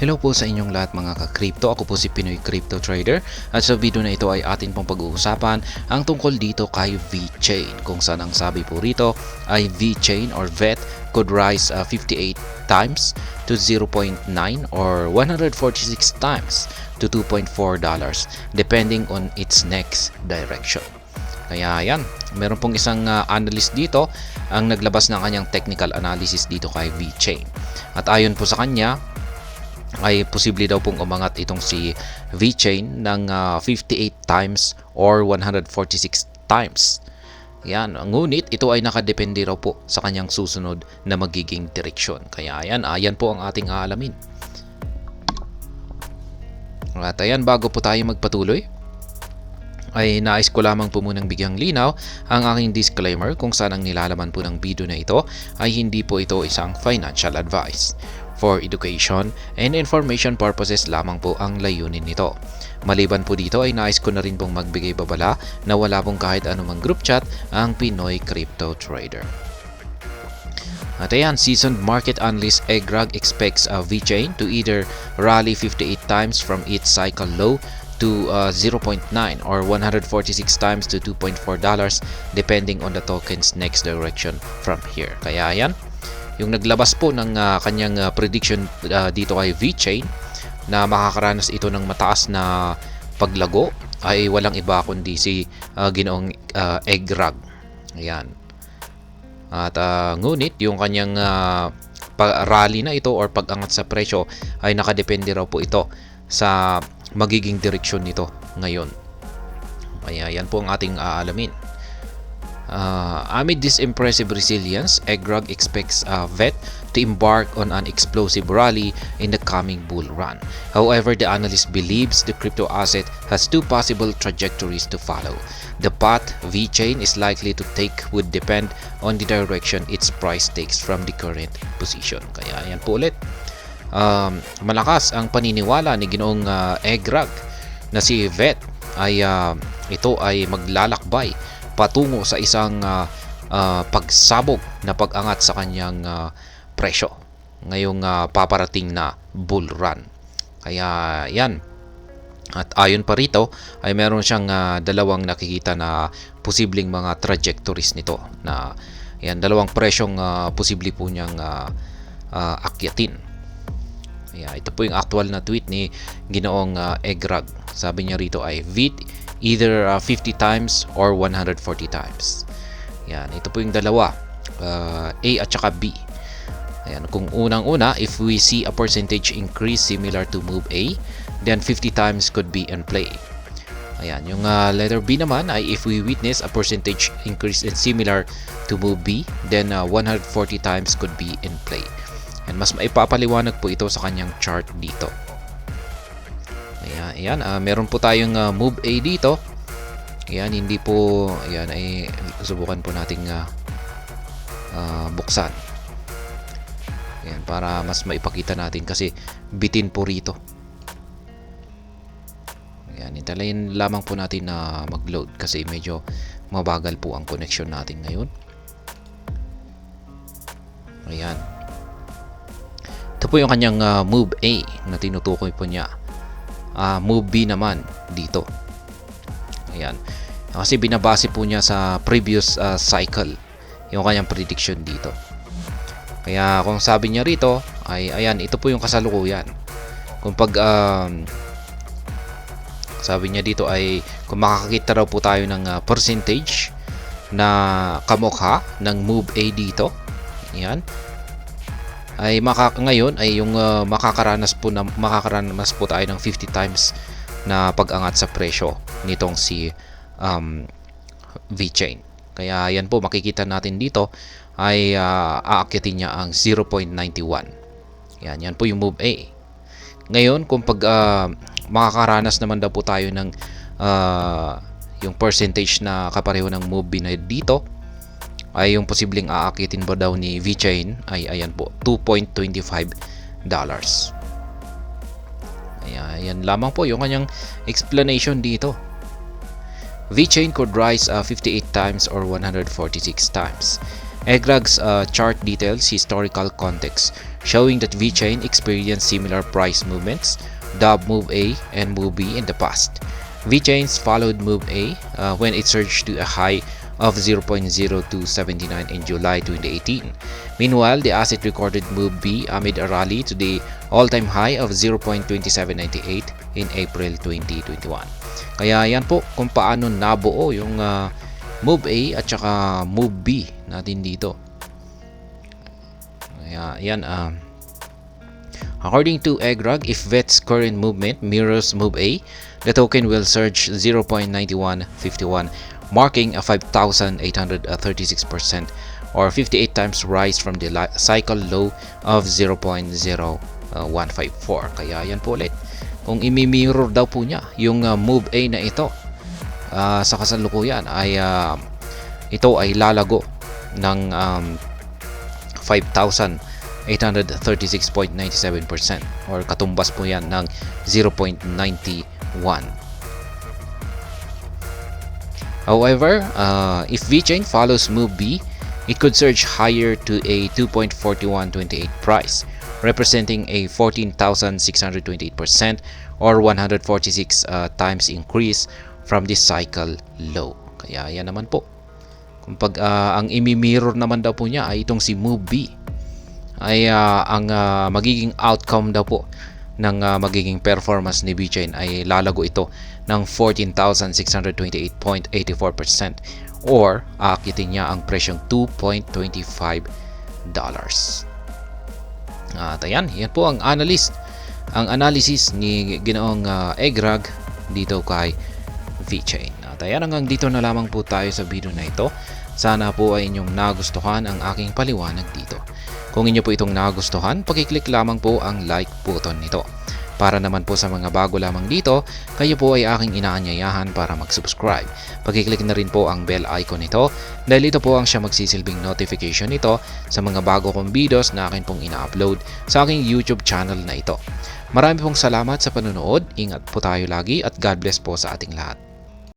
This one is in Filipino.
Hello po sa inyong lahat mga ka-crypto. Ako po si Pinoy Crypto Trader at sa video na ito ay atin pong pag-uusapan ang tungkol dito kay VeChain, kung saan ang sabi po rito ay VeChain or VET could rise 58 times to 0.9 or 146 times to $2.4 depending on its next direction. Kaya yan, meron pong isang analyst dito ang naglabas ng kanyang technical analysis dito kay VeChain. At ayon po sa kanya, ay posible daw pong umangat itong si VeChain ng 58 times or 146 times. Yan, ngunit ito ay nakadepende raw po sa kanyang susunod na magiging direksyon. Kaya ayan po ang ating aalamin. At ayan, bago po tayo magpatuloy, ay nais ko lamang po munang bigyang linaw ang aking disclaimer kung saan ang nilalaman po ng video na ito ay hindi po ito isang financial advice. For education and information purposes lamang po ang layunin nito. Maliban po dito ay nais ko na rin pong magbigay babala na wala pong kahit anumang group chat ang Pinoy Crypto Trader. At ayan, seasoned market analyst Egrag expects VeChain to either rally 58 times from its cycle low to 0.9 or 146 times to $2.4 depending on the token's next direction from here. Kaya ayan, yung naglabas po ng kanyang prediction dito kay VeChain na makakaranas ito ng mataas na paglago ay walang iba kundi si Ginoong Egrag. Ayan. At ngunit yung kanyang rally na ito or pag-angat sa presyo ay nakadepende raw po ito sa magiging direksyon nito ngayon. Kaya yan po ang ating aalamin. Amid this impressive resilience, Egrag expects VET to embark on an explosive rally in the coming bull run. However, the analyst believes the crypto asset has two possible trajectories to follow. The path VeChain is likely to take would depend on the direction its price takes from the current position. Kaya yan po ulit. Malakas ang paniniwala ni Ginoong Egrag na si VET ay ito ay maglalakbay patungo sa isang pagsabog na pag-angat sa kanyang presyo ngayong paparating na bull run. Kaya yan. At ayon pa rito ay meron siyang dalawang nakikita na posibleng mga trajectories nito na yan, dalawang presyong posible po niyang akyatin. Yeah, ito po yung actual na tweet ni Ginoong Egrag. Sabi niya rito ay VET either 50 times or 140 times. Yan, ito po yung dalawa, A at saka B. Ayan, kung unang-una, if we see a percentage increase similar to move A, then 50 times could be in play. Ayan, yung letter B naman ay if we witness a percentage increase in similar to move B, then 140 times could be in play. And mas maipapaliwanag po ito sa kanyang chart dito. Ayan, meron po tayong move A dito. Ayan, hindi po, ayan, ay subukan po nating buksan. Ayan, para mas maipakita natin kasi bitin po rito. Ayan, hintayin lamang po natin na mag-load kasi medyo mabagal po ang connection natin ngayon. Ayan. Ito po yung kanyang move A na tinutukoy po niya. Move B naman dito. Ayan. Kasi binabase po niya sa previous cycle yung kanyang prediction dito. Kaya kung sabi niya rito ay ayan, ito po yung kasalukuyan. Kung pag sabi niya dito ay kung makakakita raw po tayo ng percentage na kamukha ng move A dito. Ayan. Ay ngayon ay yung makakaranas po tayo ng 50 times na pag-angat sa presyo nitong si VeChain. Kaya yan po makikita natin dito ay aakyatin niya ang 0.91. Yan po yung move A. Ngayon kung pag makakaranas naman daw po tayo ng yung percentage na kapareho ng move B na dito, ay yung posibleng aakyatin ba daw ni VeChain ay ayan po, $2.25. Ayan lamang po yung kanyang explanation dito. VeChain could rise 58 times or 146 times. EGRAG's chart details historical context, showing that VeChain experienced similar price movements, dub move A and move B in the past. VeChain's followed move A when it surged to a high of 0.0279 in July 2018. Meanwhile, the asset recorded move B amid a rally to the all-time high of 0.2798 in April 2021. Kaya yan po kung paano nabuo yung move A at saka move B natin dito. Kaya yan, according to EGRAG, if VET's current movement mirrors move A, the token will surge 0.9151, marking a 5,836% or 58 times rise from the cycle low of 0.0154. Kaya yan po ulit. Kung imi-mirror daw po niya yung move A na ito sa kasalukuyan ay ito ay lalago ng 5,836.97% or katumbas po yan ng 0.91. However, if VeChain follows move B, it could surge higher to a 2.4128 price, representing a 14,628% or 146 times increase from this cycle low. Kaya yan naman po. Kung ang imi-mirror naman daw po niya ay itong si move B, ay ang magiging outcome daw po ng magiging performance ni VeChain ay lalago ito ng 14,628.84% or aakitin niya ang presyong $2.25. At ayan, yan po ang analysis ni Ginoong EGRAG dito kay VeChain. At ayan, hanggang dito na lamang po tayo sa video na ito. Sana po ay inyong nagustuhan ang aking paliwanag dito. Kung inyo po itong nagustuhan, pakiclick lamang po ang like button nito. Para naman po sa mga bago lamang dito, kayo po ay aking inaanyayahan para mag-subscribe. Pakiclick na rin po ang bell icon nito dahil ito po ang siya magsisilbing notification nito sa mga bago kong videos na akin pong ina-upload sa aking YouTube channel na ito. Marami pong salamat sa panonood, ingat po tayo lagi at God bless po sa ating lahat.